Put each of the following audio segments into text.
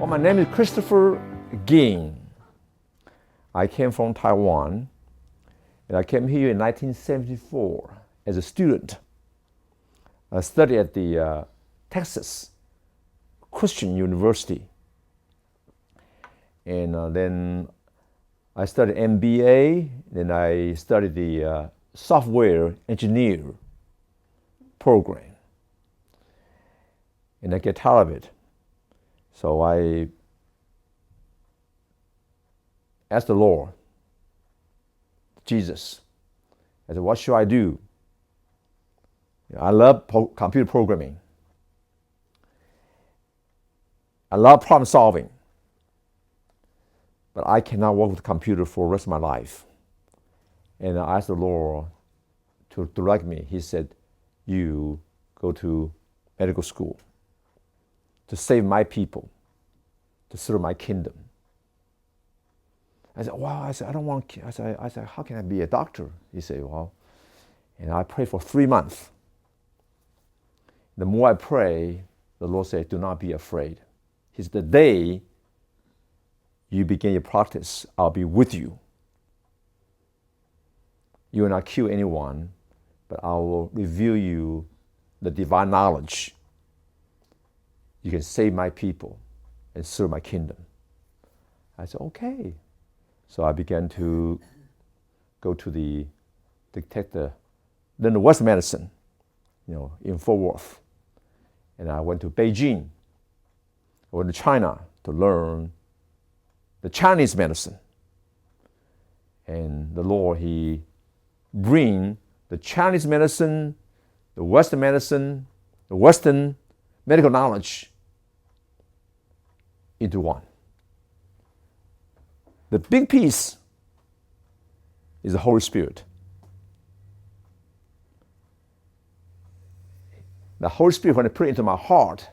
Well, my name is Christopher Ging. I came from Taiwan, and I came here in 1974 as a student. I studied at the Texas Christian University, and then I studied MBA. Then I studied the software engineer program, and I get tired of it. So I asked the Lord, Jesus, I said, what should I do? I love computer programming. I love problem solving. But I cannot work with a computer for the rest of my life. And I asked the Lord to direct me. He said, you go to medical school to save my people, to serve my kingdom. I said, wow, I don't want, I said, how can I be a doctor? He said, well, and I prayed for 3 months. The more I pray, the Lord said, do not be afraid. He said, the day you begin your practice, I'll be with you. You will not kill anyone, but I will reveal you the divine knowledge. You can save my people and serve my kingdom. I said, okay. So I began to go to then the Western medicine, in Fort Worth. And I went to Beijing. I went to China to learn the Chinese medicine. And the Lord, He bring the Chinese medicine, the Western medicine, the Western medical knowledge into one. The big piece is the Holy Spirit. The Holy Spirit, when I put it into my heart,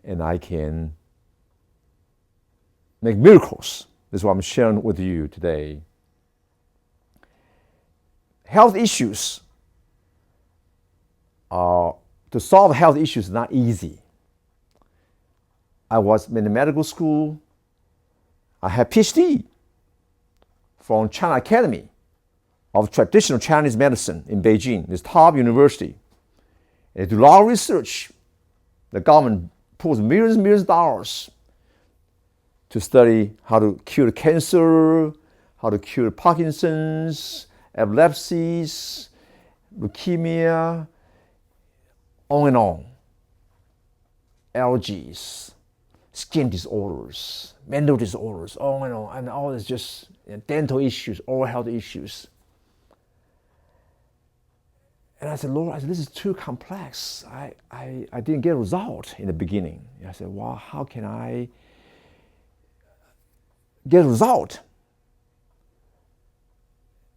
and I can make miracles. This is what I'm sharing with you today. Health issues to solve health issues is not easy. I was in the medical school. I had Ph.D. from China Academy of Traditional Chinese Medicine in Beijing, this top university. They do a lot of research. The government pours millions and millions of dollars to study how to cure cancer, how to cure Parkinson's, epilepsies, leukemia, on and on. Allergies, skin disorders, mental disorders, on and on. And all is just dental issues, oral health issues. And I said, Lord, this is too complex. I didn't get a result in the beginning. I said, wow, how can I get a result?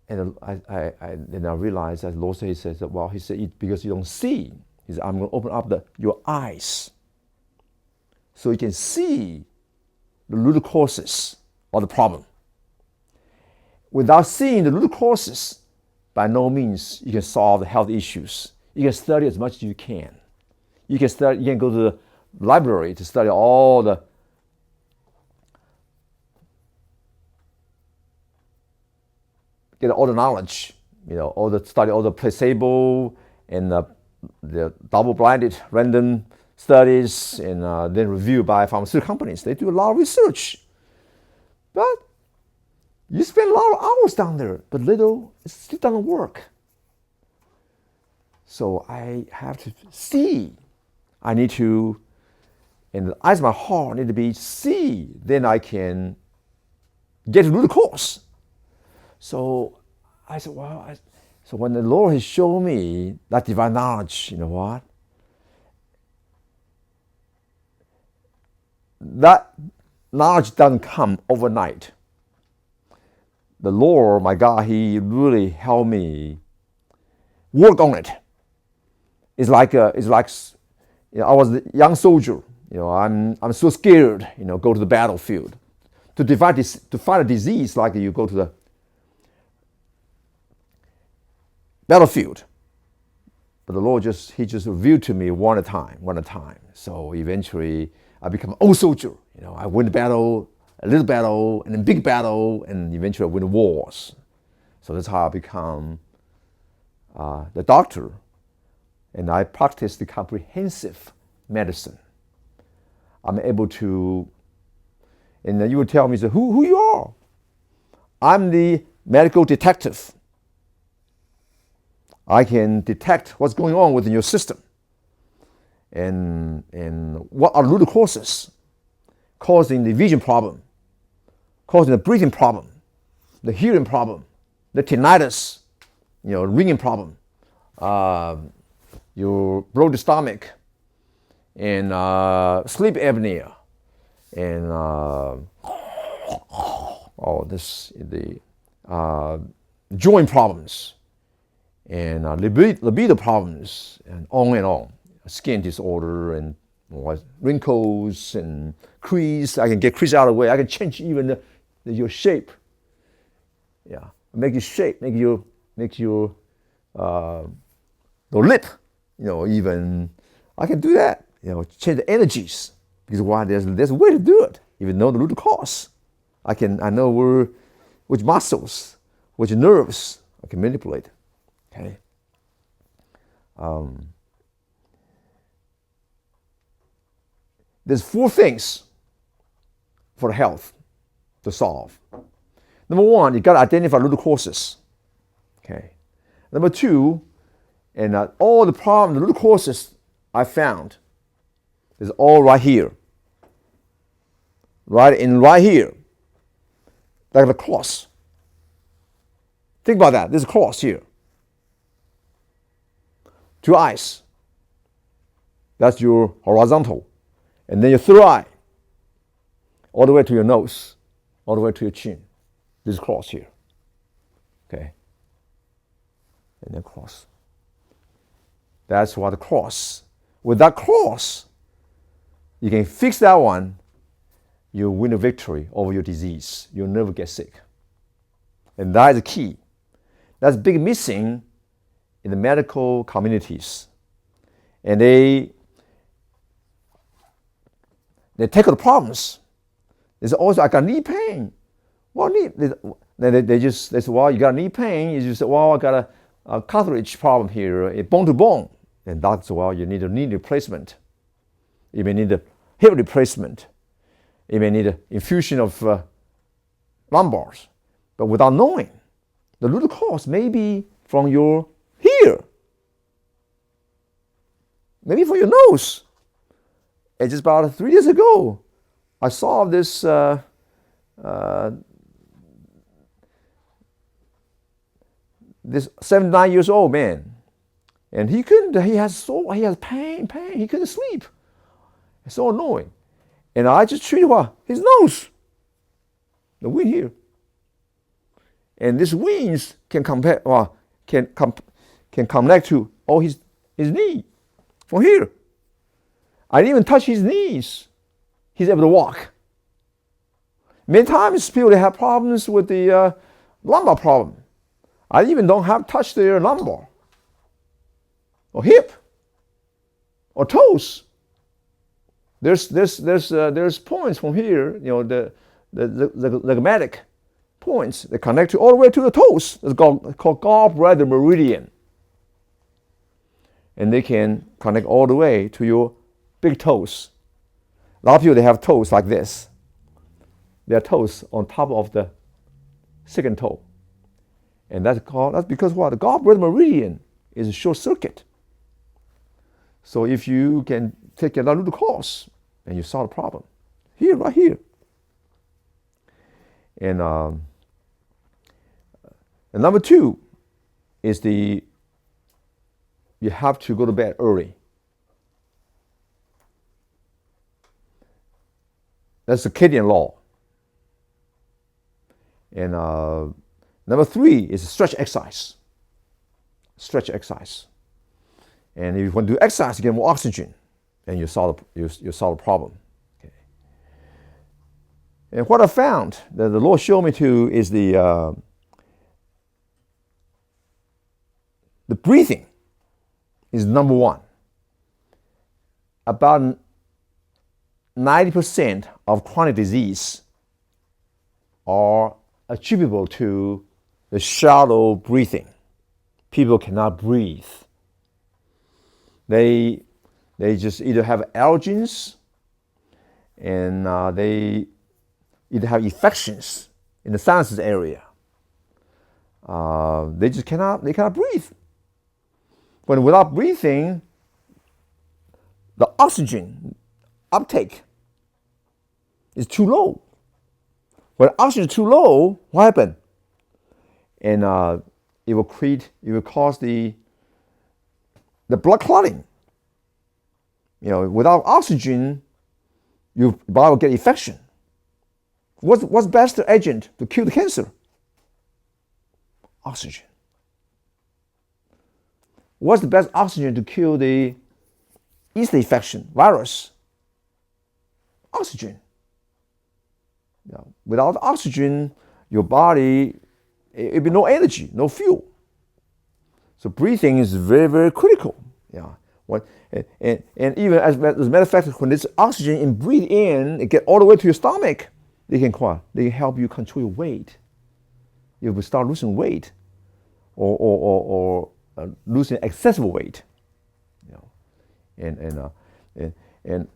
And then I realized that the Lord said, well, He said, because you don't see. He said, I'm going to open up your eyes so you can see the root causes of the problem. Without seeing the root causes, by no means you can solve the health issues. You can study as much as you can. You can go to the library to study all the get all the knowledge, study all the placebo and the double-blinded random studies, and then reviewed by pharmaceutical companies. They do a lot of research, but you spend a lot of hours down there, but it still doesn't work. So I have to see. I need to, and the eyes of my heart need to be see. Then I can get to the cause. So I said, wow. So when the Lord has shown me that divine knowledge, you know what? That knowledge doesn't come overnight. The Lord, my God, He really helped me work on it. It's like I was a young soldier. I'm so scared. Go to the battlefield to fight a disease like you go to the battlefield. But the Lord He just revealed to me one at a time. So eventually I become an old soldier. I win the battle, a little battle, and then big battle, and eventually I win wars. So that's how I become the doctor. And I practice the comprehensive medicine. I'm able to, and then you would tell me, who you are? I'm the medical detective. I can detect what's going on within your system. And what are the root causes causing the vision problem, causing the breathing problem, the hearing problem, the tinnitus, ringing problem, your bloated stomach, and sleep apnea, and the joint problems, and libido problems, and on. Skin disorder, and wrinkles, and crease. I can get crease out of the way. I can change even your shape. Yeah, make your shape, make your the lip. Even I can do that. Change the energies, because why? There's a way to do it. Even know the root cause, I know which muscles, which nerves I can manipulate. Okay. There's 4 things for health to solve. Number 1, you got to identify root causes. Okay. Number 2, and all the problems, the root causes I found is all right here. Right here. Like the cross. Think about that. There's a cross here. 2 eyes. That's your horizontal. And then your third eye, all the way to your nose, all the way to your chin. This cross here. Okay. And then cross. That's what the cross. With that cross, you can fix that one, you win a victory over your disease. You'll never get sick. And that is the key. That's big missing in the medical communities. And they tackle the problems. They say, I got knee pain. Well, they say, well, you got knee pain. You just say, well, I got a cartilage problem here, bone to bone. And doctor, well, you need a knee replacement. You may need a hip replacement. You may need an infusion of lumbars. But without knowing, the root cause may be from your here. Maybe from your nose. And just about 3 years ago, I saw this this 79 years old man, and he has pain. He couldn't sleep. It's so annoying. And I just treated his nose, the wound here. And these wounds can connect to his knee from here. I didn't even touch his knees. He's able to walk. Many times people have problems with the lumbar problem. I even don't have touched their lumbar or hip or toes. There's points from here, the ligamatic points that connect all the way to the toes. It's called gallbladder meridian. And they can connect all the way to your big toes. A lot of people, they have toes like this. Their toes on top of the second toe. And that's because what? The gallbladder meridian is a short circuit. So if you can take a root cause and you solve the problem. Here, right here. And number 2 is you have to go to bed early. That's the circadian law. And number 3 is stretch exercise. Stretch exercise. And if you want to do exercise, you get more oxygen, and you solve the problem. Okay. And what I found that the Lord showed me too is the breathing is number 1. About 90% of chronic disease are attributable to the shallow breathing. People cannot breathe. They just either have allergens, and they either have infections in the sinuses area. They cannot breathe. When without breathing, the oxygen uptake is too low. When oxygen is too low, what happens? And it will cause the blood clotting. Without oxygen, your body will get infection. What's best agent to kill the cancer? Oxygen. What's the best oxygen to kill the yeast infection, virus? Oxygen. Without oxygen, your body, it'll be no energy, no fuel. So breathing is very, very critical. And even as a matter of fact, when this oxygen breathe in, it get all the way to your stomach, they can help you control your weight. You will start losing weight, or losing excessive weight. And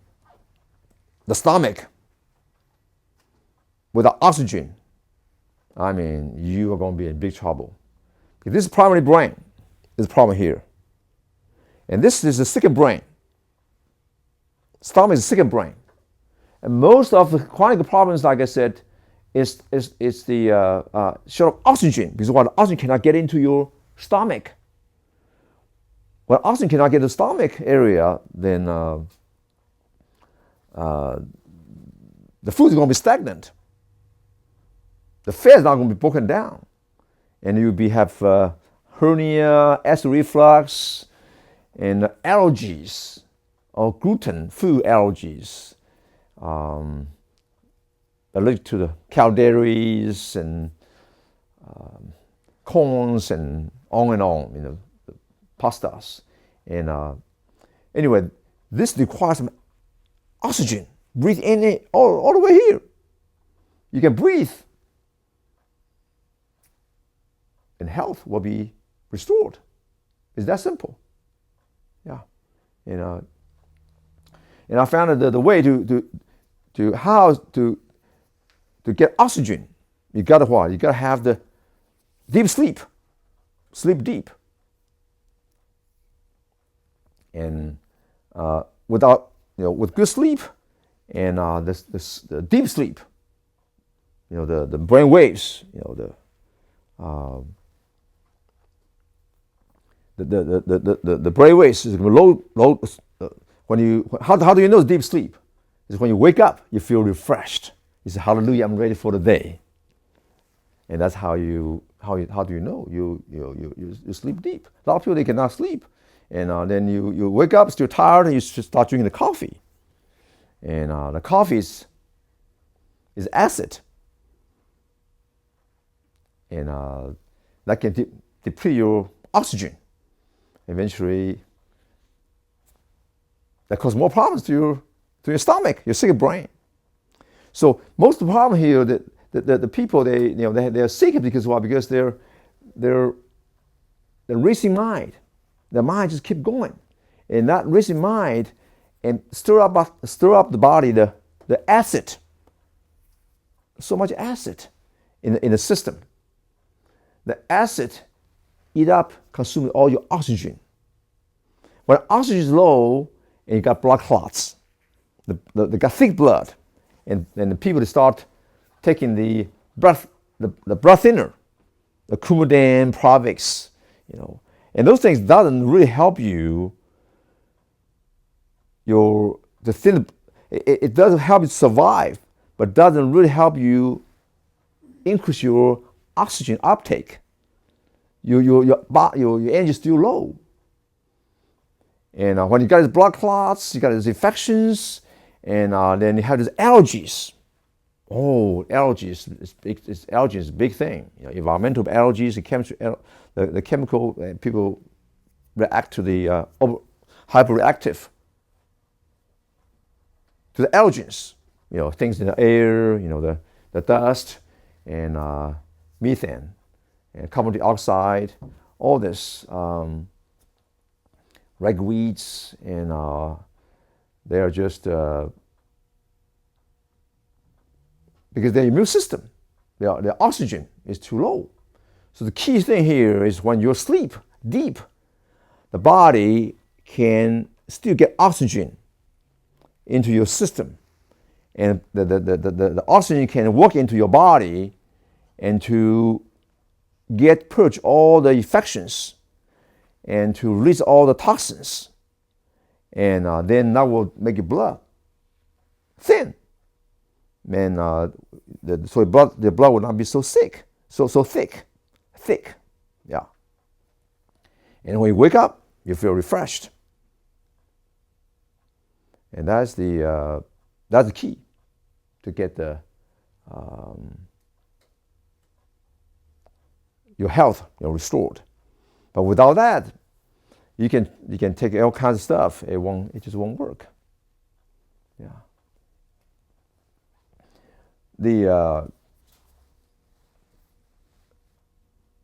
the stomach without oxygen, I mean, you are going to be in big trouble. If this is primary brain, there's a problem here. And this is the second brain. Stomach is the second brain. And most of the chronic problems, like I said, is the short of oxygen, because the oxygen cannot get into your stomach. When oxygen cannot get to the stomach area, then the food is going to be stagnant. The fat is not going to be broken down, and you'll have hernia, acid reflux, and allergies, or gluten food allergies, allergic to the cow dairies and corns and on, pastas. And anyway, this requires some oxygen. Breathe in it all the way here. You can breathe, and health will be restored. It's that simple. Yeah. And I found that the way to get oxygen, you gotta what? You gotta have the deep sleep. Sleep deep. And with good sleep and the deep sleep, the brain waves, the brain waves is low. How do you know it's deep sleep? It's when you wake up, you feel refreshed. You say, "Hallelujah, I'm ready for the day." And that's how do you know you sleep deep? A lot of people, they cannot sleep, and then you wake up still tired, and you start drinking the coffee, and the coffee is acid, and that can deplete your oxygen. Eventually, that causes more problems to your stomach, your sick brain. So most of the problem here, the people they're sick because why? Because they're racing mind. Their mind just keep going, and that racing mind and stir up the body, the acid. So much acid in the system. The acid consume all your oxygen. When oxygen is low and you got blood clots, they got thick blood, and the people, they start taking the breath thinner, the Coumadin, Provix, and those things doesn't really help you. It doesn't help you survive, but doesn't really help you increase your oxygen uptake. Your energy is still low. And when you got these blood clots, you got these infections, and then you have these allergies. Oh, allergies is a big thing. Environmental allergies, the chemical, people react to the hyperreactive. to the allergens, things in the air, the dust and methane and carbon dioxide, all this, ragweeds, and they are just because their immune system, their oxygen is too low. So the key thing here is when you sleep deep, the body can still get oxygen into your system, and the oxygen can work into your body and to purge all the infections and to release all the toxins, and then that will make your blood thin, and so the blood will not be so thick, yeah. And when you wake up, you feel refreshed, and that's the key to get your health restored. But without that, you can take all kinds of stuff. It just won't work. Yeah.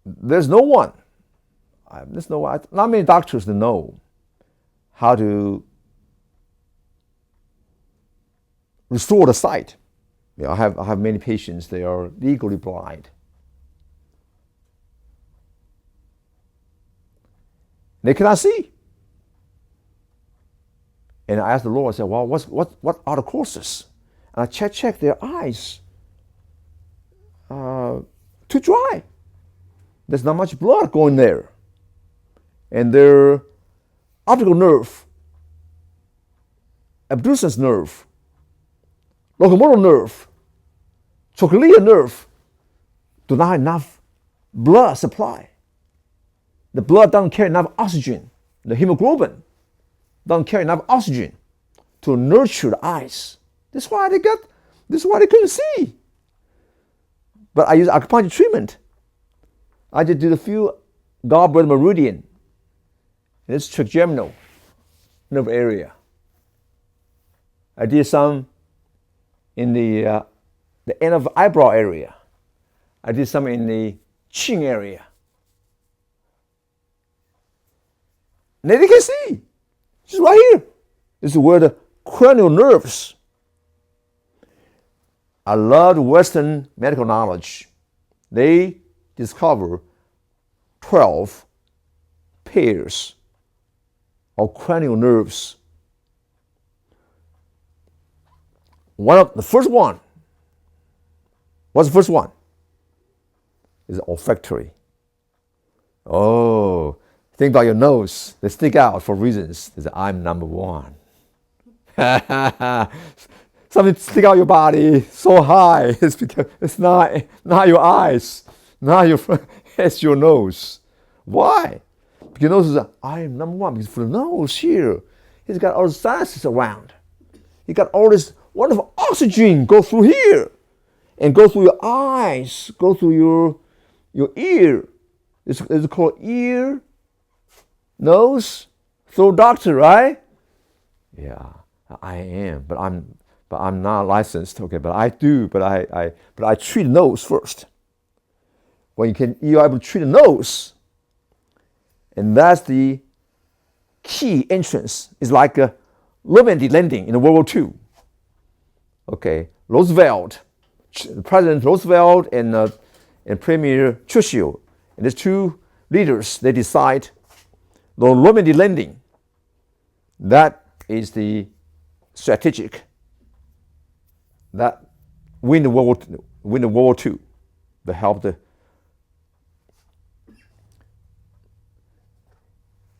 There's not many doctors that know how to restore the sight. I have many patients. They are legally blind. They cannot see. And I asked the Lord, I said, well, what are the causes? And I check their eyes. Too dry. There's not much blood going there. And their optical nerve, abducens nerve, locomotor nerve, trochlear nerve do not have enough blood supply. The blood doesn't carry enough oxygen. The hemoglobin doesn't carry enough oxygen to nurture the eyes. This is why they couldn't see. But I use acupuncture treatment. I just did a few gallbladder meridian. This trigeminal nerve area. I did some in the end of the eyebrow area. I did some in the chin area. Now they can see. Just right here. This is where the cranial nerves. I love Western medical knowledge. They discover 12 pairs of cranial nerves. The first one. What's the first one? Is olfactory. Oh, think about your nose. They stick out for reasons. They say, I'm number one. Something stick out your body so high. It's because it's not your eyes, it's your nose. Why? Because your nose is I'm number one. Because for the nose here, he's got all the sinuses around. He got all this wonderful oxygen go through here, and go through your eyes, go through your ear. It's called ear, nose, throat doctor, right? Yeah, I am, but I'm not licensed. Okay, but I do. But I treat the nose first. When you're able to treat the nose, and that's the key entrance. It's like a Normandy landing in World War II. Okay, President Roosevelt and Premier Churchill, and these two leaders, they decide the Normandy landing. That is the strategic. That win the World War II. That helped the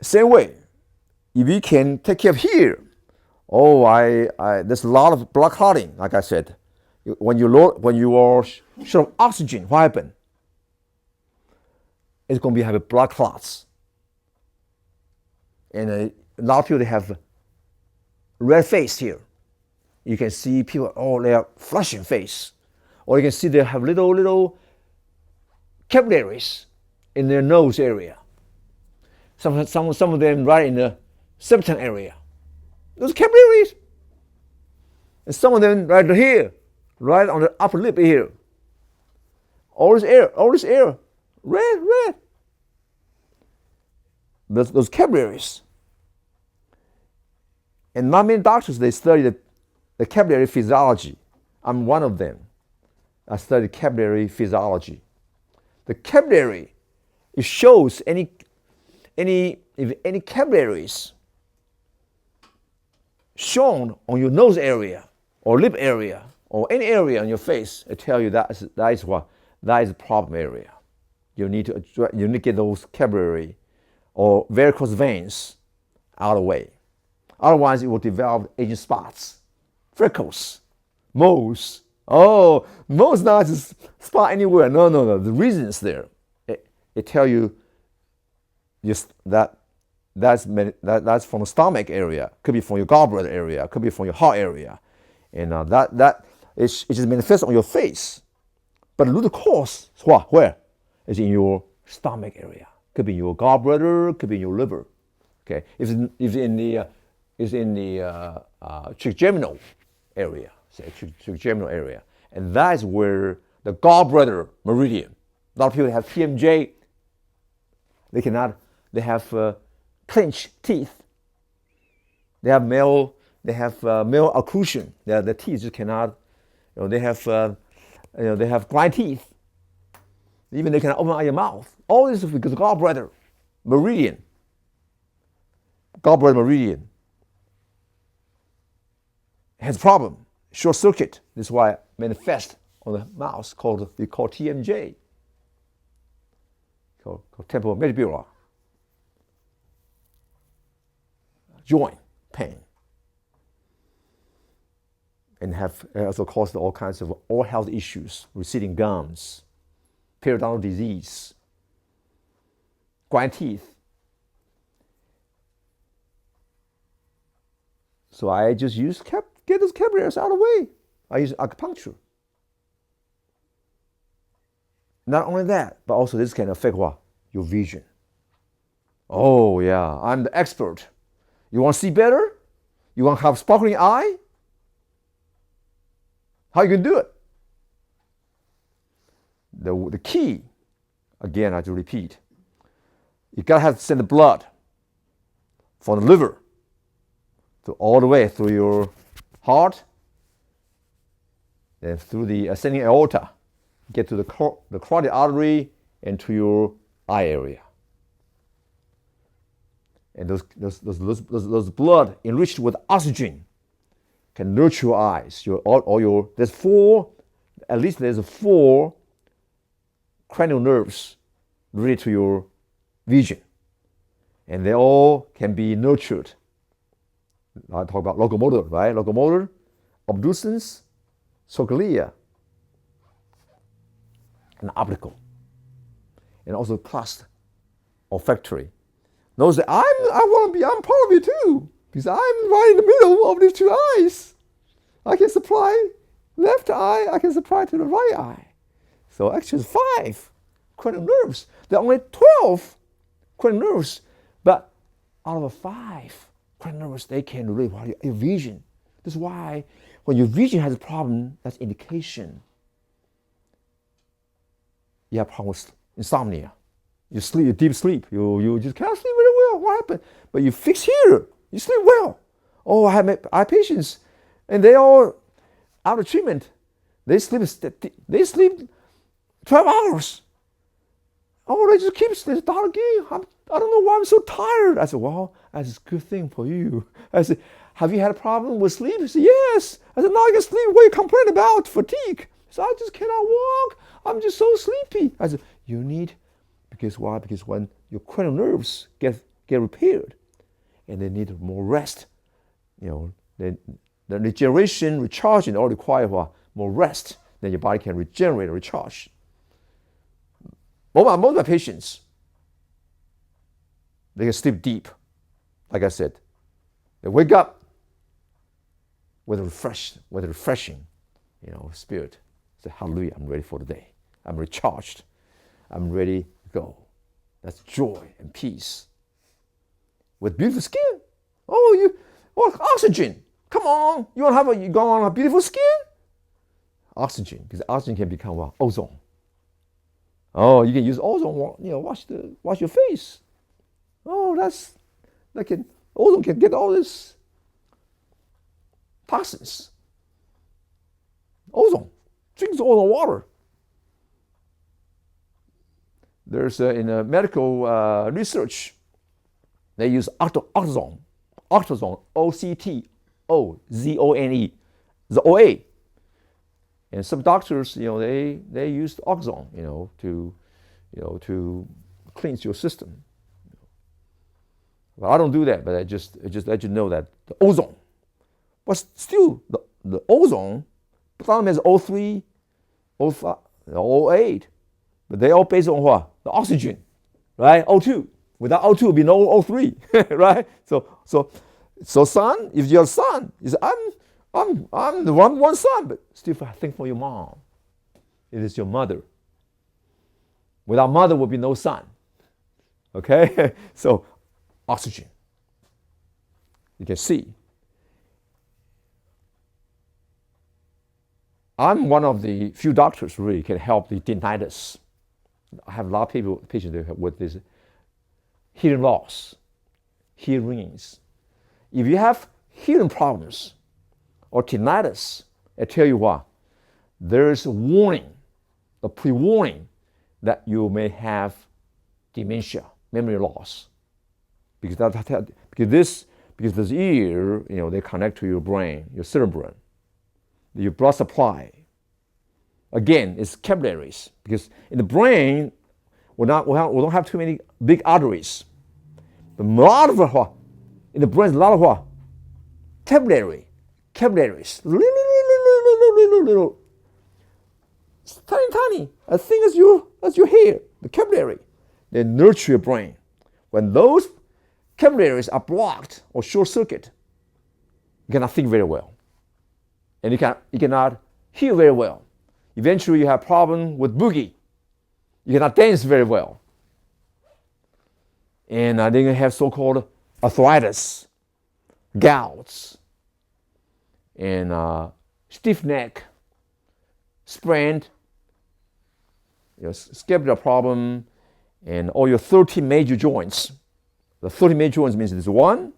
same way. If you can take care of here, there's a lot of blood clotting. Like I said, when you are short of oxygen, what happens? It's going to have blood clots, and a lot of people they have red face here. You can see people, they are flushing face, or you can see they have little capillaries in their nose area. Some of them right in the septum area. Those capillaries, And some of them right here, right on the upper lip here. All this air, red. Those capillaries. And not many doctors, they study the capillary physiology. I'm one of them. I study capillary physiology. The capillary, it shows if any capillaries shown on your nose area or lip area or any area on your face, it tells you that is what? That is a problem area. You need to get those capillary or varicose veins out of the way. Otherwise, it will develop aging spots, freckles, moles. Oh, moles not just spot anywhere. No. The reason is there. It tells you just that's from the stomach area. Could be from your gallbladder area. Could be from your heart area, and it just manifests on your face. But the root cause is what? Where? It's in your stomach area. Could be in your gallbladder. Could be in your liver. Okay, it's in the trigeminal area. Say trigeminal area, and that is where the gallbladder meridian. A lot of people have TMJ. They have clenched teeth. They have male occlusion. The teeth just cannot. They have grind teeth. Even they cannot open out your mouth. All this is because of gallbladder meridian. Gallbladder meridian has a problem. Short circuit. This is why it manifests on the mouth we call TMJ. Called temporal mandibular joint pain, and have also caused all kinds of oral health issues, receding gums, periodontal disease, grind teeth. So I just get those capillaries out of the way. I use acupuncture. Not only that, but also this can affect what? Your vision. Oh yeah, I'm the expert. You want to see better? You want to have sparkling eye? How you can do it? The key, again, I have to repeat, you gotta have to send the blood from the liver to all the way through your heart, then through the ascending aorta, get to the carotid artery and to your eye area. And those blood enriched with oxygen can nurture your eyes. There's four cranial nerves related to your vision, and they all can be nurtured. I talk about locomotor, right? Locomotor, abducens, soclia, and optical, and also plus olfactory. Notice that I'm part of it too, because I'm right in the middle of these two eyes. I can supply left eye, I can supply to the right eye. So actually it's 5 cranial nerves. There are only 12 cranial nerves, but out of the 5 cranial nerves, they can relate your vision. That's why when your vision has a problem, that's indication you have problems with insomnia. You deep sleep. You just can't sleep very well. What happened? But you fix here. You sleep well. Oh, I have patients, and they all out of treatment. They sleep 12 hours. Oh, they just keep sleeping. Dr. Ging, I don't know why I'm so tired. I said, well, that's a good thing for you. I said, have you had a problem with sleep? He said, yes. I said, now I can sleep. What are you complaining about? Fatigue. He said, I just cannot walk. I'm just so sleepy. I said, you need, because why? Because when your cranial nerves get repaired, and they need more rest, the regeneration, recharging all require more rest. Then your body can regenerate and recharge. Most of my patients, they can sleep deep. Like I said, they wake up with a refreshing, spirit. Say, hallelujah, I'm ready for the day. I'm recharged. I'm ready to go. That's joy and peace. With beautiful skin. Oxygen. Come on, you want to have a beautiful skin? Oxygen, because oxygen can become what? Ozone. Oh, you can use ozone, wash your face. Oh, ozone can get all this toxins. Ozone, drink ozone water. There's in medical research, they use octozone, OCTOZONE, the OA. And some doctors, they use oxone, to cleanse your system. Well, I don't do that, but I just let you know that the ozone, but still the ozone, the problem is O3, O5, O8, but they all based on what? The oxygen, right? O2. Without O2, it'd be no O3, right? So son, if you're a son, you say, I'm the one son, but still think for your mom. It is your mother. Without mother would be no son. Okay? So oxygen. You can see. I'm one of the few doctors who really can help the tinnitus. I have a lot of patients with this hearing loss, hearings. If you have hearing problems or tinnitus, I tell you what, there is a warning, a pre-warning that you may have dementia, memory loss, because this ear, they connect to your brain, your cerebrum, your blood supply. Again, it's capillaries, because in the brain, we don't have too many big arteries. But a lot of what in the brain is a lot of what? Capillaries, little, tiny, as thin as your hair, the capillary. They nurture your brain. When those capillaries are blocked or short circuit, you cannot think very well, and you cannot hear very well. Eventually, you have problem with boogie. You cannot dance very well, and then you have so-called arthritis, gouts, and stiff neck, sprained, scapular problem, and all your 13 major joints. The 13 major joints means there's 1,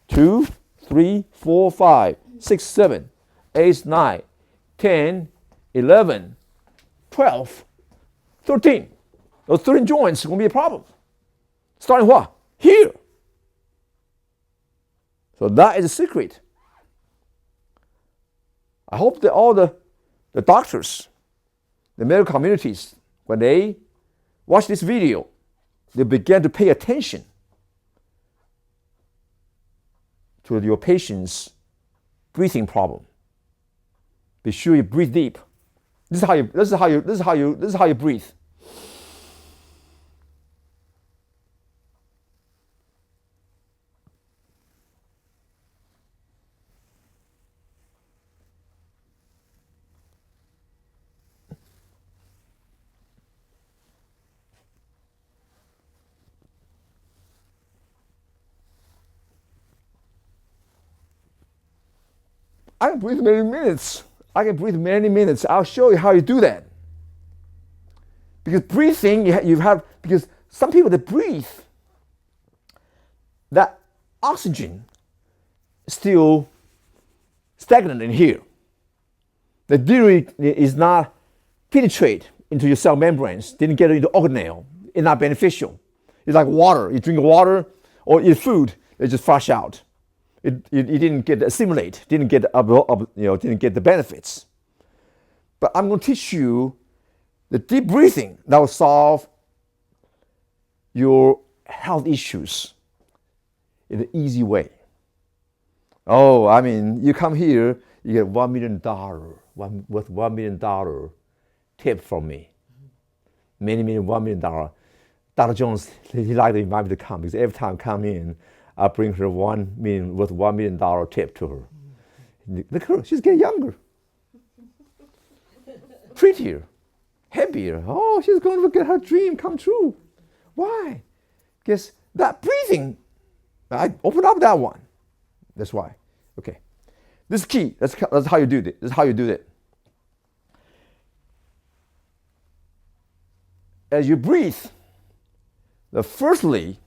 2, 3, 4, 5, 6, 7, 8, 9, 10, 11, 12, 13. Those 13 joints are going to be a problem. Starting what? Here. So that is a secret. I hope that all the doctors, the medical communities, when they watch this video, they begin to pay attention to your patient's breathing problem. Be sure you breathe deep. This is how you breathe. I can breathe many minutes. I'll show you how you do that. Because breathing, because some people that breathe, that oxygen is still stagnant in here. The literally is not penetrate into your cell membranes, didn't get into organelle. It's not beneficial. It's like water. You drink water or eat food, it just flush out. It didn't get assimilate, didn't get the benefits. But I'm going to teach you the deep breathing that will solve your health issues in an easy way. Oh, I mean, you come here, you get $1 million, with $1 million tip from me. $1 million. Dr. Jones, he liked to invite me to come because every time I come in, I bring her $1 million tip to her. Look at her, she's getting younger, prettier, happier. Oh, she's going to get her dream come true. Why? Because that breathing, I opened up that one. That's why. Okay. This is key. That's how you do it. This is how you do it. As you breathe, firstly,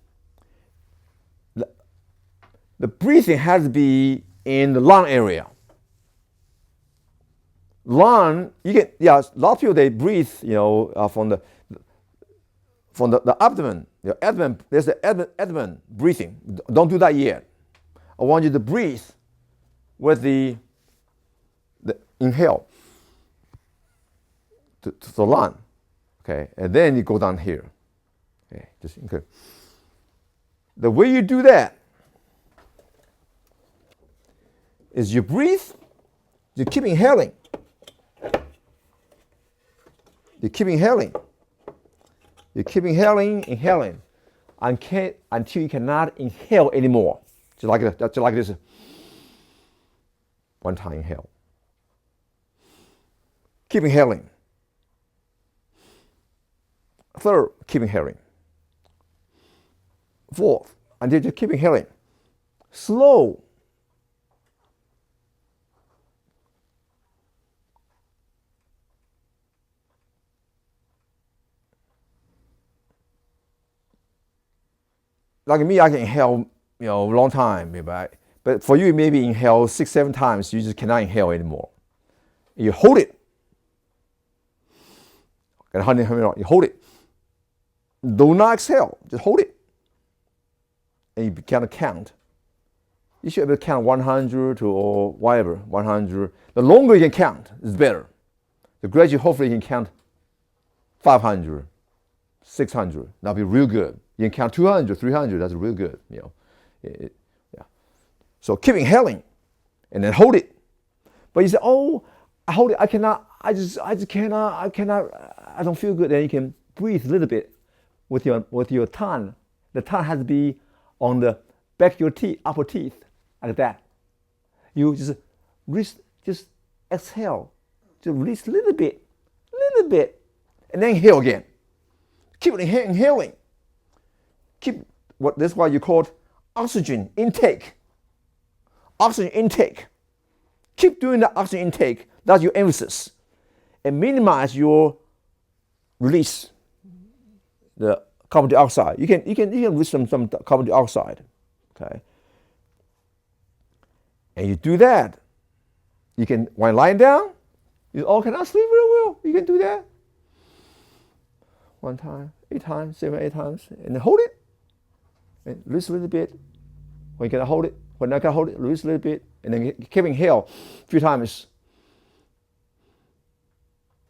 the breathing has to be in the lung area. Lung, a lot of people they breathe, from the abdomen. Your abdomen, there's the abdomen breathing. Don't do that yet. I want you to breathe with the inhale to the lung. Okay, and then you go down here. Okay, the way you do that is you breathe, you keep inhaling. You keep inhaling. You keep inhaling until you cannot inhale anymore. Just like this. One time inhale. Keep inhaling. Third, keep inhaling. Fourth, until you keep inhaling. Slow. Like me, I can inhale, a long time, right? But for you, maybe inhale 6-7 times, you just cannot inhale anymore. You hold it. You hold it. Do not exhale. Just hold it. And you can count. You should be able to count 100 or whatever, 100. The longer you can count, is better. The gradually, hopefully, you can count 500, 600. That'll be real good. You can count 200, 300. That's real good. So keep inhaling, and then hold it. But you say, "Oh, I hold it. I cannot. I just cannot. I cannot. I don't feel good." Then you can breathe a little bit with your tongue. The tongue has to be on the back of your teeth, upper teeth, like that. You just exhale, just release a little bit, and then inhale again. Keep inhaling. Keep that's why you call it oxygen intake. Oxygen intake. Keep doing the oxygen intake. That's your emphasis, and minimize your release. The carbon dioxide. You can release some carbon dioxide. Okay. And you do that. You can, when lying down, you cannot sleep very well. You can do that. 1 time, 8 times, 7, 8 times, and then hold it. And release a little bit. When you can hold it, when I can hold it, release a little bit, and then keep inhale a few times.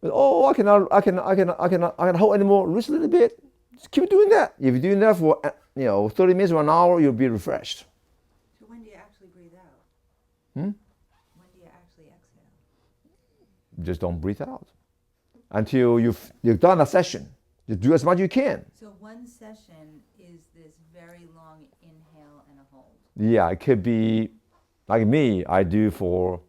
But, I cannot hold anymore. Release a little bit. Just keep doing that. If you're doing that for 30 minutes or an hour, you'll be refreshed. So when do you actually breathe out? When do you actually exhale? Just don't breathe out until you've done a session. Just do as much as you can. So one session is this very long inhale and a hold. Yeah, it could be like me. I do for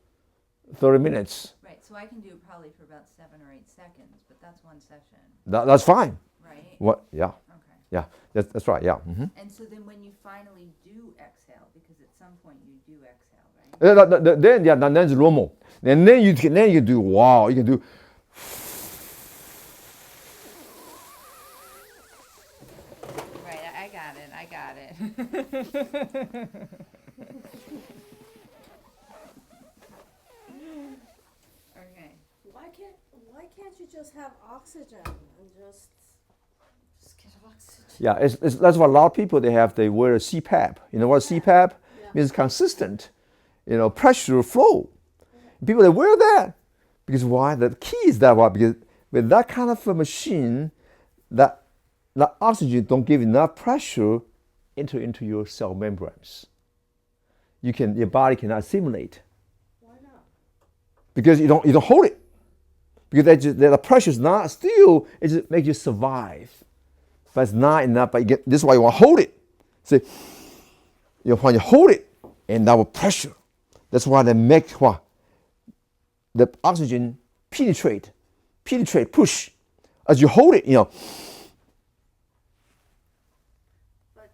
30 minutes. Right. So I can do it probably for about 7 or 8 seconds, but that's one session. That's fine. Right. What? Yeah. Okay. Yeah. That's right. Yeah. Mm-hmm. And so then when you finally do exhale, because at some point you do exhale, right? Then it's normal. And then you can do wow. You can do. Right. I got it. Okay. Why can't you just have oxygen and just get oxygen? Yeah, that's what a lot of people they wear a CPAP. You know what CPAP means? Consistent, pressure flow. People they wear that because why? The key is that why? Because with that kind of a machine, that oxygen don't give enough pressure into your cell membranes. Your body cannot assimilate. Why not? Because you don't hold it. Because the pressure is not still. It just makes you survive. But it's not enough. But this is why you want to hold it. See, when you hold it, and that will pressure. That's why they make what the oxygen penetrate, push. As you hold it, But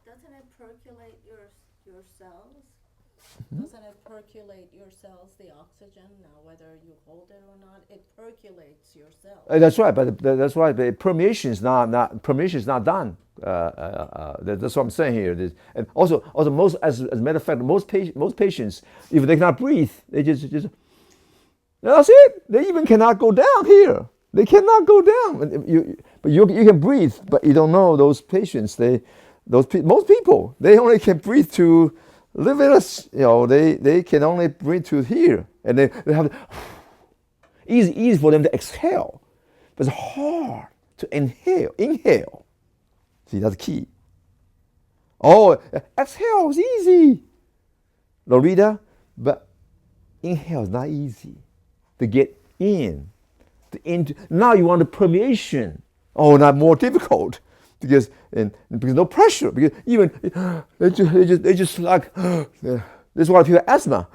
doesn't it percolate your cells? Doesn't it percolate your cells, the oxygen? Now, whether you hold it or not, it percolates your cells. That's right, but that's why the permeation is not done. That's what I'm saying here. And also most as a matter of fact, most patients, if they cannot breathe, they just that's it. They even cannot go down here. They cannot go down. But you can breathe, but you don't know those patients. Most people, they only can breathe to live in us. They can only breathe to here, and they have easy for them to exhale, but it's hard to inhale. See, that's key. Oh, exhale is easy, Loretta, but inhale is not easy to get in. Now you want the permeation. Oh, not more difficult because no pressure. Because even they just like this is why people have asthma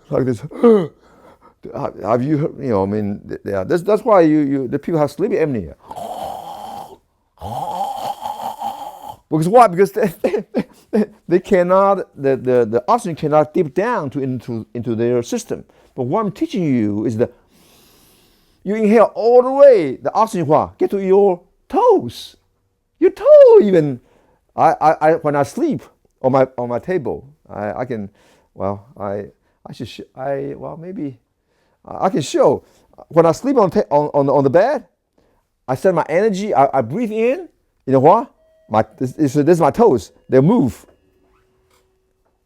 like this. Have you heard, I mean, yeah, that's why the people have sleep apnea. Because why? Because they cannot, the oxygen cannot dip down into their system. But what I'm teaching you is that you inhale all the way, the oxygen get to your toes. Your toe even. I when I sleep on my table, I can, maybe I can show. When I sleep on the bed, I send my energy, I breathe in, you know what? This is my toes. They move.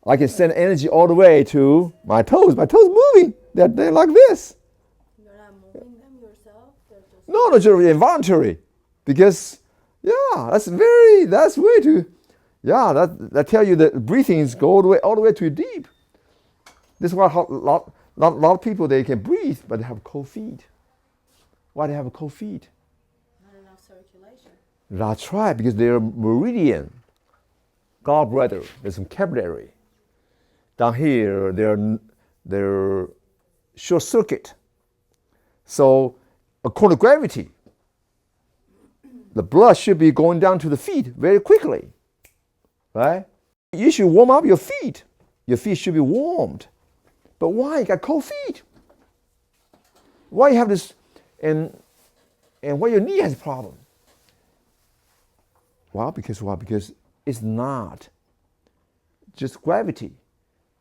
I can send energy all the way to my toes. My toes moving. They're like this. You're not moving them yourself? They're just No, just involuntary. Because that's way too. That tell you that breathing go all the way too deep. This is why a lot of people they can breathe, but they have cold feet. Why they have cold feet? not enough circulation. That's right, because their meridian, gallbladder, there's some capillary. Down here, they're short circuit. So, according to gravity, the blood should be going down to the feet very quickly, right? You should warm up your feet. Your feet should be warmed. But why you got cold feet? Why you have this, and why your knee has a problem? Well, because what? Because it's not just gravity.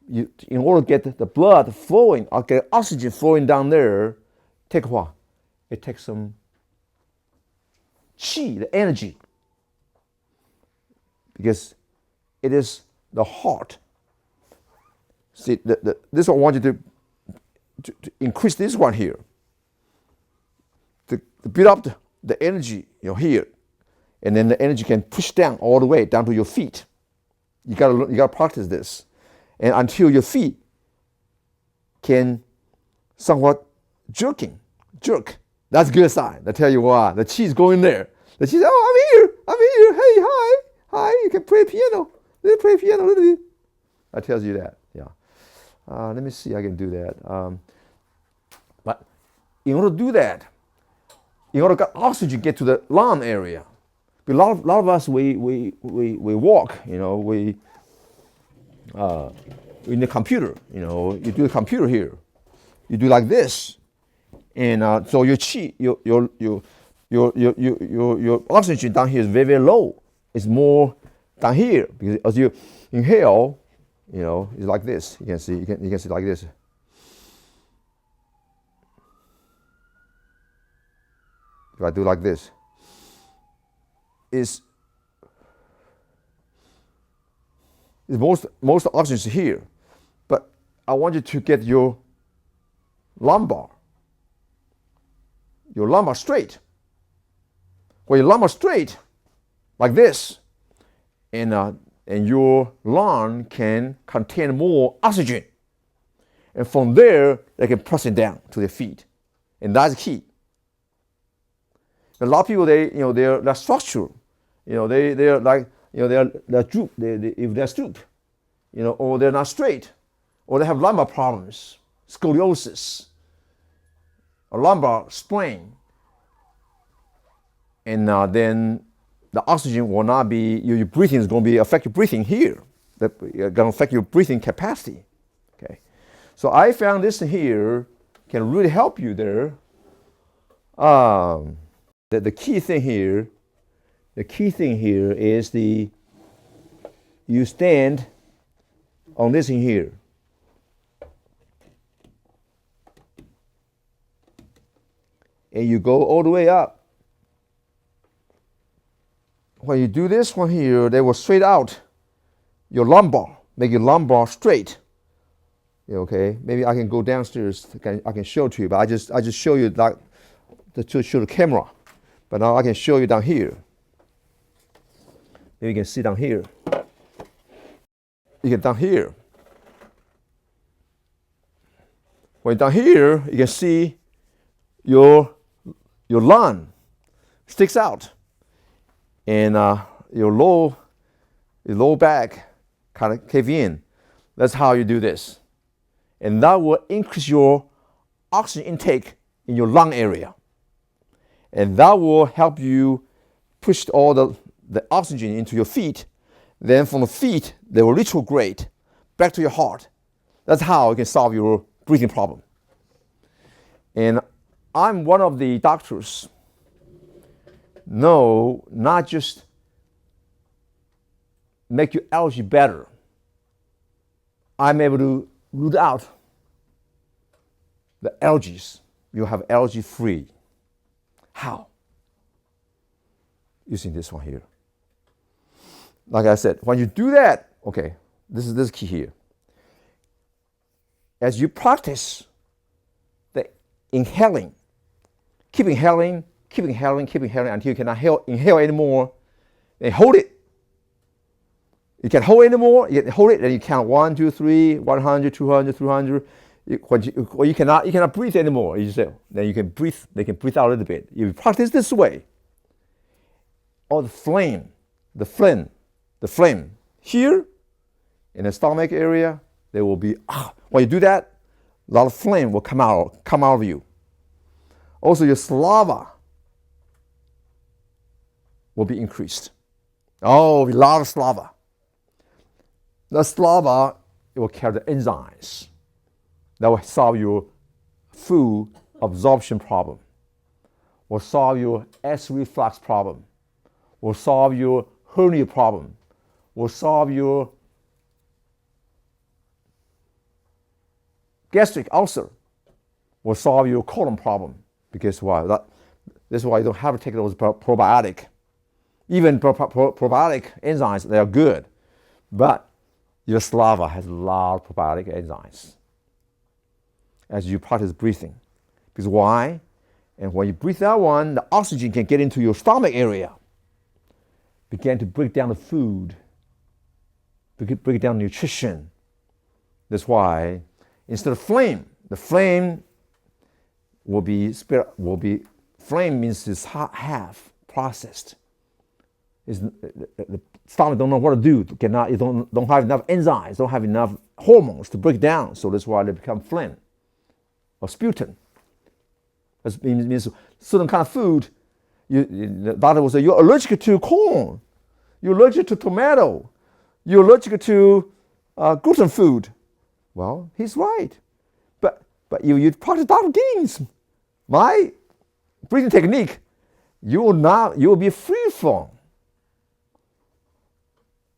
In order to get the blood flowing, or get oxygen flowing down there, take what? It takes some qi, the energy. Because it is the heart. See, this one I want you to increase this one here. To build up the energy, here. And then the energy can push down all the way down to your feet. You gotta practice this. And until your feet can somewhat jerk. That's a good sign. I tell you what, the chi is going there. The chi is, I'm here, hey, hi, you can play piano. Let's play piano a little bit. That tells you that, yeah. Let me see, I can do that. But in order to do that, in order to get oxygen get to the lung area, a lot of us, we walk, in the computer, you do the computer here. You do like this. And so your chi, your oxygen down here is very, very low. It's more down here because as you inhale, it's like this. You can see like this. If I do like this, is most oxygen is here, but I want you to get your lumbar straight. When your lumbar straight, like this, and your lung can contain more oxygen, and from there they can press it down to their feet, and that's the key. A lot of people they're structural, they're like they're droop, if they're stoop, or they're not straight, or they have lumbar problems, scoliosis, or lumbar sprain, and then the oxygen will not be, your breathing is going to be affect your breathing here. going to affect your breathing capacity. Okay, so I found this here can really help you there. The key thing here is you stand on this in here. And you go all the way up. When you do this one here, they will straight out your lumbar, make your lumbar straight. Okay, maybe I can go downstairs. I can show it to you, but I just show you like to show the camera. But now I can show you down here. Maybe you can see down here. You can down here. When down here, you can see your lung sticks out, and your low back kind of cave in. That's how you do this, and that will increase your oxygen intake in your lung area, and that will help you push all the oxygen into your feet. Then from the feet, they will retrograde back to your heart. That's how you can solve your breathing problem. And I'm one of the doctors. No, not just make your allergy better. I'm able to root out the allergies. You have allergy free. How? Using this one here. Like I said, when you do that, okay, this is key here. As you practice the inhaling, keep inhaling until you cannot inhale anymore. Then hold it. You can't hold anymore. You hold it, then you count 1, 2, 3, 100, 200, 300. Or you cannot breathe anymore. You say, then you can breathe. They can breathe out a little bit. If you practice this way, or the flame here in the stomach area, there will be. When you do that, a lot of flame will come out of you. Also, your saliva will be increased. Oh, a lot of saliva. The saliva, it will carry the enzymes that will solve your food absorption problem, will solve your acid reflux problem, will solve your hernia problem, will solve your gastric ulcer, will solve your colon problem. Because why? This is why you don't have to take those probiotic. Even probiotic enzymes, they are good, but your saliva has a lot of probiotic enzymes as you practice breathing. Because why? And when you breathe that one, the oxygen can get into your stomach area, begin to break down the food, break down nutrition. That's why instead of flame, the flame will be flame means it's half processed. The stomach don't know what to do. You don't have enough enzymes, don't have enough hormones to break down. So that's why they become phlegm or sputum. That means certain kind of food. The doctor will say you're allergic to corn, you're allergic to tomato, you're allergic to gluten food. Well, he's right. But you practice Dr. Ging's, my breathing technique, you will be free from.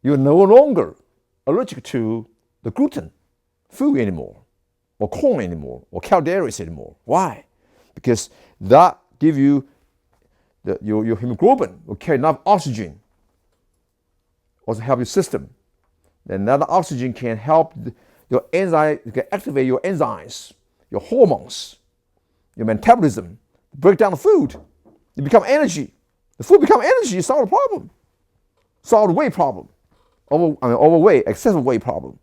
You're no longer allergic to the gluten food anymore, or corn anymore, or cow dairies anymore. Why? Because that gives you your hemoglobin will carry enough oxygen, also help your system. Then that oxygen can help your enzyme, can activate your enzymes, your hormones, your metabolism, break down the food. You become energy. The food become energy, you solve the problem. Solve the weight problem. Overweight, excessive weight problem.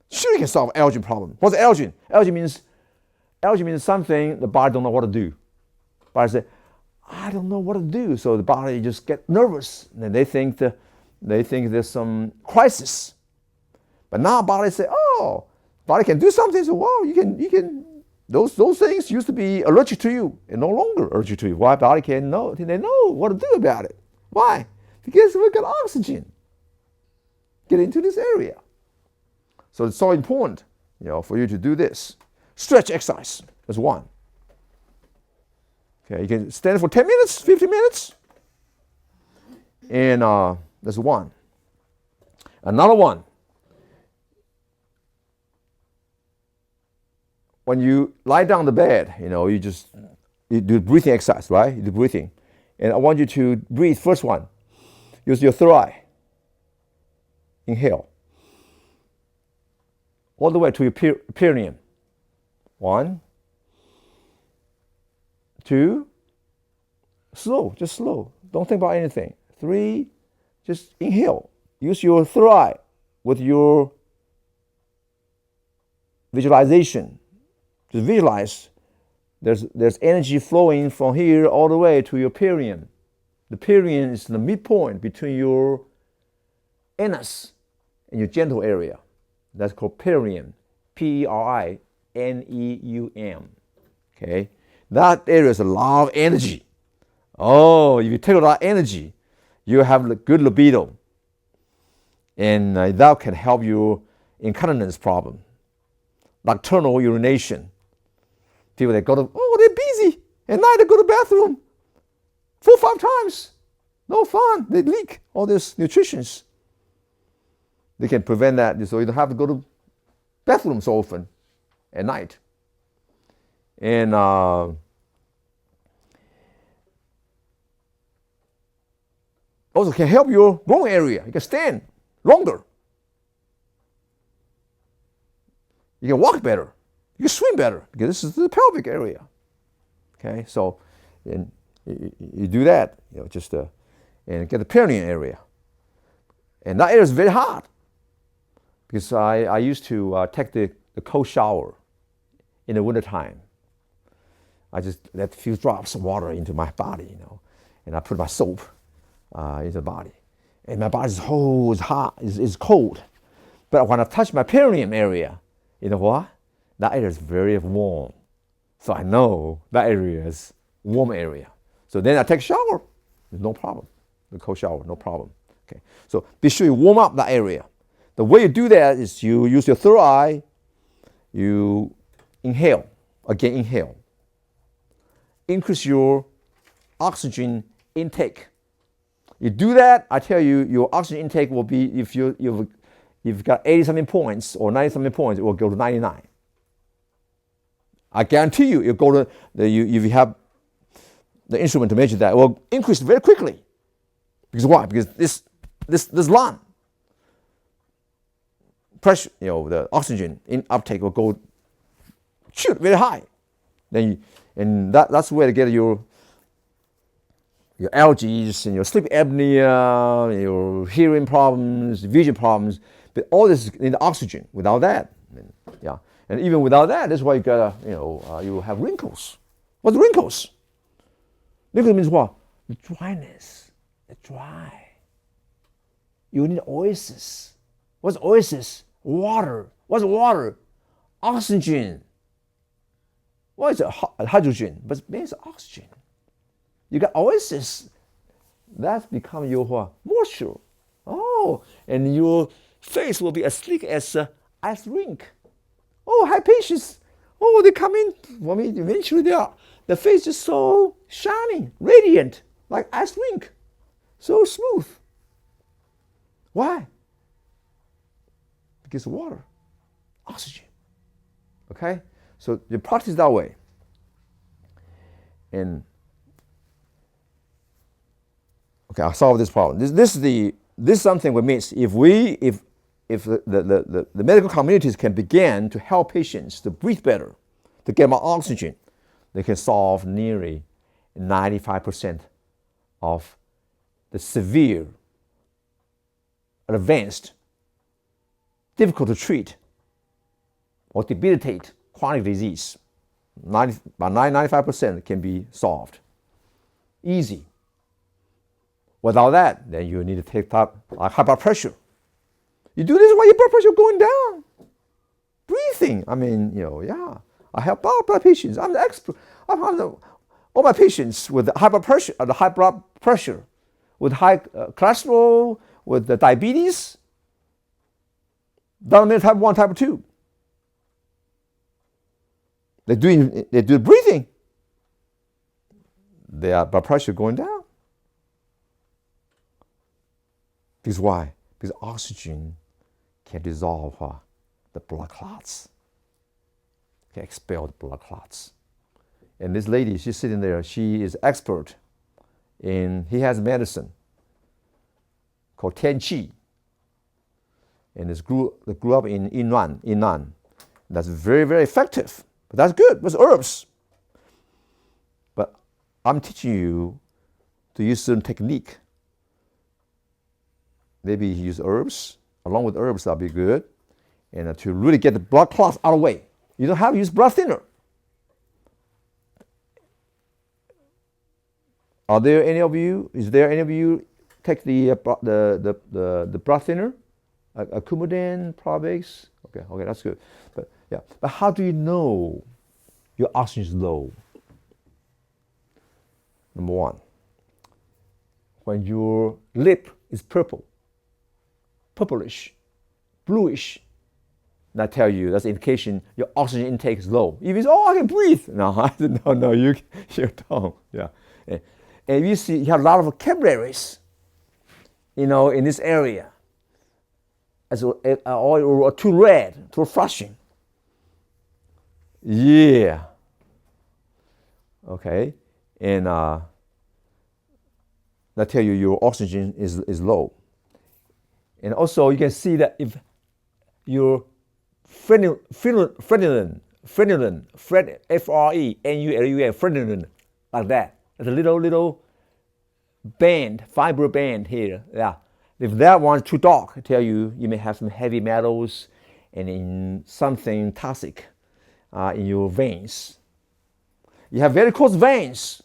Sure, you can solve allergen problem. What's allergen? Allergen means something the body don't know what to do. Body say, I don't know what to do. So the body just get nervous, and then they think there's some crisis. But now body say, oh, body can do something. So wow, you can. Those things used to be allergic to you, and no longer allergic to you. Why? Body can know. They know what to do about it. Why? Because we got oxygen. get into this area. So it's so important, for you to do this. Stretch exercise is one. Okay, you can stand for 10 minutes, 15 minutes. And that's one. Another one. When you lie down on the bed, you do breathing exercise, right? You do breathing. And I want you to breathe, first one. Use your third eye. Inhale. All the way to your perineum. 1, 2, slow, just slow. Don't think about anything. 3, just inhale. Use your third eye with your visualization. Just visualize there's energy flowing from here all the way to your perineum. The perineum is the midpoint between your anus and your genital area. That's called perineum. Perineum. Okay? That area is a lot of energy. Oh, if you take a lot of energy, you have a good libido. And that can help you incontinence problem. Nocturnal urination. People that they're busy. At night they go to the bathroom 4 5 times. No fun. They leak all this nutritions. They can prevent that, so you don't have to go to bathroom so often at night. And also can help your lung area. You can stand longer. You can walk better. You can swim better because this is the pelvic area. Okay, so you do that, and get the perineum area. And that area is very hot because I used to take the cold shower in the wintertime. I just let a few drops of water into my body, and I put my soap into the body. And my body is hot, is cold. But when I touch my perineum area, you know what? That area is very warm. So I know that area is warm area. So then I take a shower, no problem. The cold shower, no problem. Okay. So be sure you warm up that area. The way you do that is you use your third eye, you inhale. Again, inhale. Increase your oxygen intake. You do that, I tell you, your oxygen intake will be, if you've got 80-something points or 90-something points, it will go to 99. I guarantee you, if you have the instrument to measure that, it will increase very quickly. Because why? Because this lung pressure, the oxygen in uptake will go shoot very high. And that's where to get your allergies and your sleep apnea, your hearing problems, vision problems. But all this in the oxygen. Without that, and even without that, that's why you gotta, you have wrinkles. What's wrinkles? Wrinkles means what? Dryness. It's dry. You need oasis. What's oasis? Water. What's water? Oxygen. What is hydrogen? But it means oxygen. You got oasis. That's become your what? Moisture. Oh, and your face will be as sleek as ice rink. Oh, high patients. Oh, they come in for me. Eventually, the face is so shining, radiant, like ice rink, so smooth. Why? Because of water, oxygen. Okay, so you practice that way, and okay, I'll solve this problem. This is something we miss. If the medical communities can begin to help patients to breathe better, to get more oxygen, they can solve nearly 95% of the severe, advanced, difficult to treat, or debilitate chronic disease. About 95% can be solved. Easy. Without that, then you need to take that high blood pressure. You do this while your blood pressure going down. Breathing. I help blood patients. I'm the expert. All my patients with high blood pressure, with high cholesterol, with the diabetes, Doesn't matter type 1, type 2. They do breathing. Their blood pressure going down. Because why? Because oxygen can dissolve the blood clots. Can expel the blood clots. And this lady, she's sitting there. She is expert he has medicine called Tianqi. And it grew up in Yunnan. That's very, very effective. But that's good. It's herbs. But I'm teaching you to use certain technique. Maybe use herbs. Along with herbs, that'll be good. And to really get the blood clots out of the way. You don't have to use blood thinner. Is there any of you take the blood thinner? Coumadin, Provix? Okay, that's good. But how do you know your oxygen is low? Number one, when your lip is purplish, bluish, that tell you, that's an indication your oxygen intake is low. If it's, I can breathe. No, you don't. Yeah. And you see, you have a lot of capillaries, in this area. Or too red, too flushing. Yeah. Okay. And that tell you your oxygen is low. And also you can see that if your frenulin, frenulin, like that. There's a little band, fiber band here. Yeah. If that one's too dark, I tell you, you may have some heavy metals and in something toxic in your veins. You have very close veins.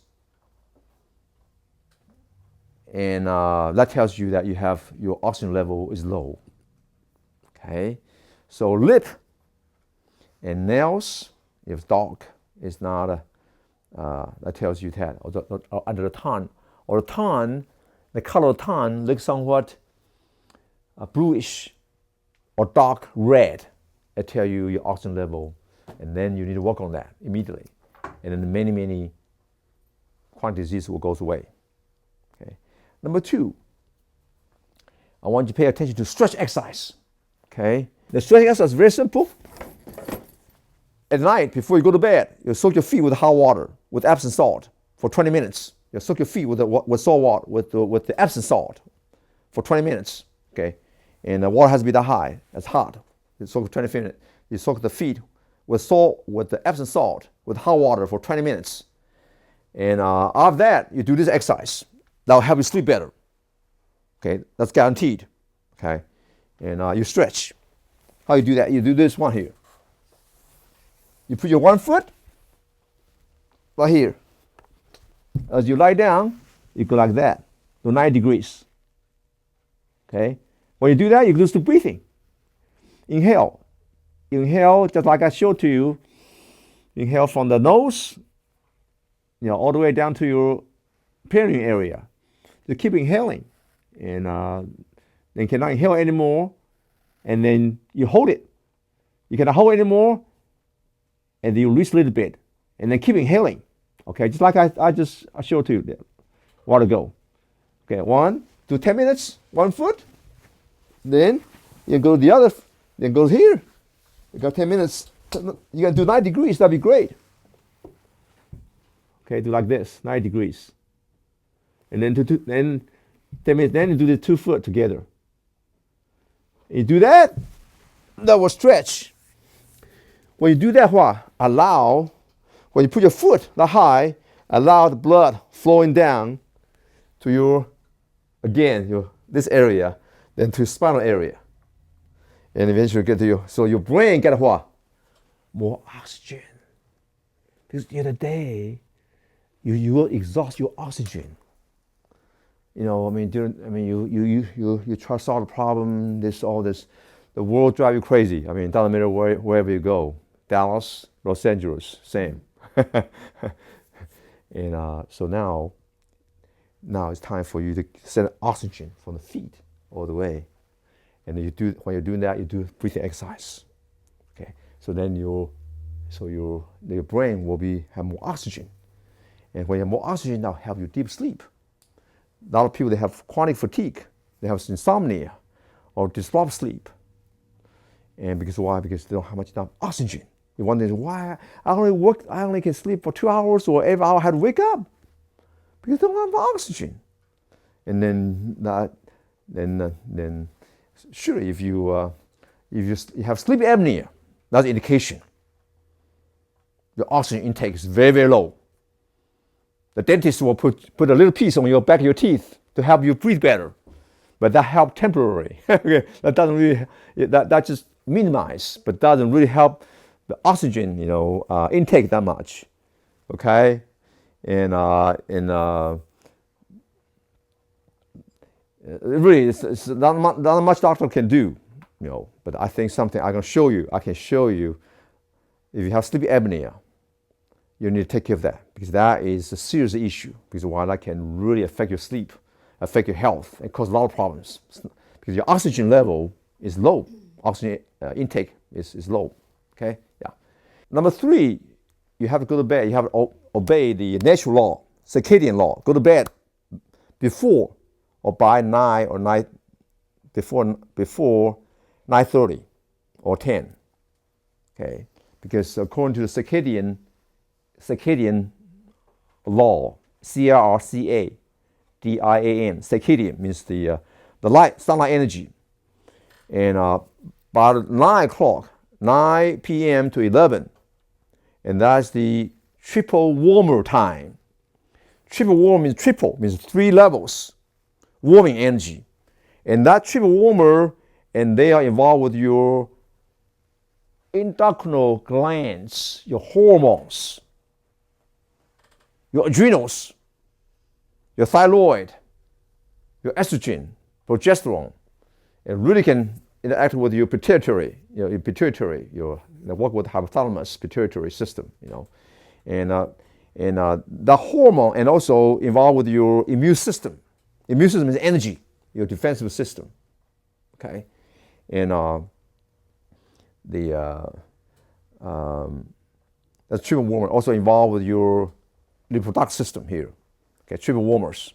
And that tells you that your oxygen level is low. Okay. So lip and nails, if dark, is not that tells you that. Or under the tongue. Or the tongue, the color of the tongue looks somewhat bluish or dark red. It tells you your oxygen level. And then you need to work on that immediately. And then many chronic disease will go away. Okay. Number two, I want you to pay attention to stretch exercise. Okay. The stretching exercise is very simple. At night, before you go to bed, you soak your feet with hot water with Epsom salt for 20 minutes. You soak your feet with salt water, with the Epsom salt for 20 minutes. Okay, and the water has to be that high, that's hot. You soak for 20 minutes. You soak the feet with the Epsom salt with hot water for 20 minutes. And after that, you do this exercise. That will help you sleep better. Okay, that's guaranteed. Okay, and you stretch. How you do that? You do this one here. You put your one foot right here. As you lie down, you go like that, to 90 degrees. Okay? When you do that, you lose the breathing. Inhale. Inhale, just like I showed to you. Inhale from the nose, all the way down to your perineum area. You keep inhaling. And then cannot inhale anymore. And then you hold it. You cannot hold anymore. And then you release a little bit. And then keep inhaling. Okay, just like I showed to you there a while ago. Okay, 1 to 10 minutes, 1 foot. Then you go to the other, then goes here. You got 10 minutes. You can do 90 degrees, that'd be great. Okay, do like this, 90 degrees. And then 10 minutes, then you do the 2 foot together. You do that, that will stretch. When you do that, when you put your foot that high, allow the blood flowing down to this area, then to your spinal area. And eventually get to your brain get what? More oxygen. Because the other day, you will exhaust your oxygen. You try to solve the problem, all this, the world drive you crazy. Doesn't matter wherever you go. Dallas, Los Angeles, same. And so now it's time for you to send oxygen from the feet all the way. And then when you're doing that, you do breathing exercise. Okay, so then your brain will have more oxygen, and when you have more oxygen, that'll help you deep sleep. A lot of people, they have chronic fatigue, they have insomnia, or disrupt sleep. And because why? Because they don't have much enough oxygen. You wonder why I only can sleep for 2 hours or every hour I had to wake up, because they don't have oxygen. And then sure, if you have sleep apnea, that's an indication your oxygen intake is very, very low. The dentist will put a little piece on your back of your teeth to help you breathe better, but that helps temporarily. Okay? That doesn't really, that just minimize, but doesn't really help the oxygen, intake that much. Okay, and really, it's not much doctor can do, But I think something I can show you. If you have sleep apnea, you need to take care of that, because that is a serious issue. Because why? That can really affect your sleep, affect your health, and cause a lot of problems. Because your oxygen level is low, oxygen intake is low. Okay, yeah. Number 3, you have to go to bed. You have to obey the natural law, circadian law. Go to bed before or by 9 or 9 before 9:30 or 10. Okay, because according to the circadian law, CRCADIAN, circadian means the light, sunlight energy, and about 9 o'clock, 9 p.m. to 11, and that's the triple warmer time. Triple warm means 3 levels warming energy, and that triple warmer, and they are involved with your endocrine glands, your hormones, your adrenals, your thyroid, your estrogen, progesterone. It really can interact with your pituitary, work with hypothalamus, pituitary system, and the hormone, and also involved with your immune system. Immune system is energy, your defensive system. Okay, and that's triple warmer. Also involved with your reproductive system here. Okay, triple warmers.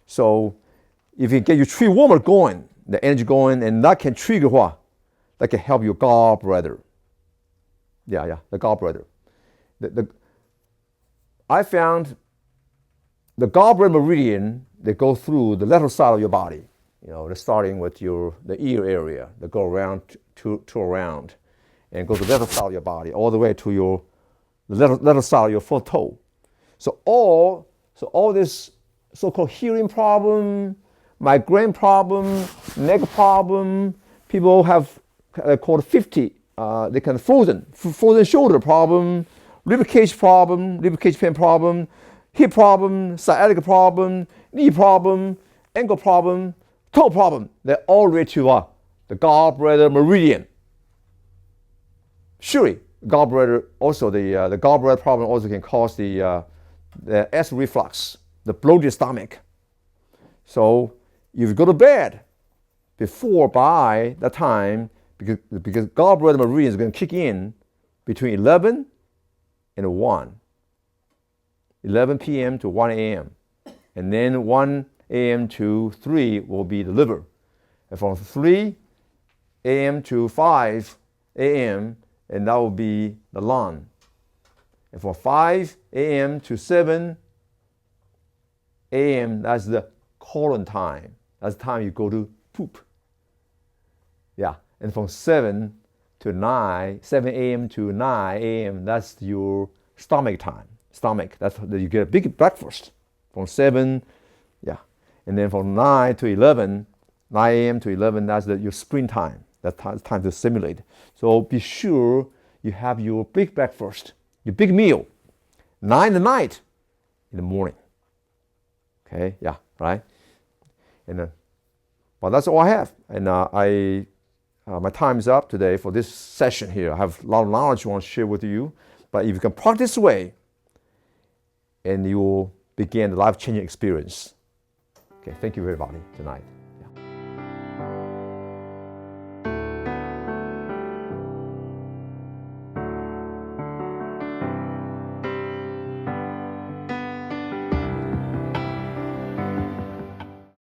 So if you get your triple warmer going, the energy going, and that can trigger what? That can help your gallbladder. The gallbladder. I found the gallbladder meridian, they go through the lateral side of your body. They're starting with the ear area. They go around to around, and go to the lateral side of your body, all the way to the lateral side of your foot toe. So all this so-called hearing problem, migraine problem, neck problem, people have called 50. They can frozen shoulder problem, rib cage pain problem, hip problem, sciatica problem, knee problem, ankle problem, toe problem. They're all related to the gallbladder meridian. Surely, gallbladder also the gallbladder problem also can cause the acid reflux, the bloated stomach. So if you go to bed by that time, because gallbladder meridian is going to kick in between 11 and 1. 11 p.m. to 1 a.m. And then 1 a.m. to 3 will be the liver. And from 3 a.m. to 5 a.m., and that will be the lung. And from 5 a.m. to 7 a.m., that's the colon time. That's the time you go to poop. Yeah, and from 7 a.m. to 9 a.m., that's your stomach time. That's you get a big breakfast. From 7, and then from 9 a.m. to 11, that's your sprint time. That's time to stimulate. So be sure you have your big breakfast, your big meal, 9 at night, in the morning. Okay, right? And well, that's all I have. And my time is up today for this session here. I have a lot of knowledge I want to share with you. But if you can practice this way, and you will begin a life-changing experience. Okay, thank you everybody tonight.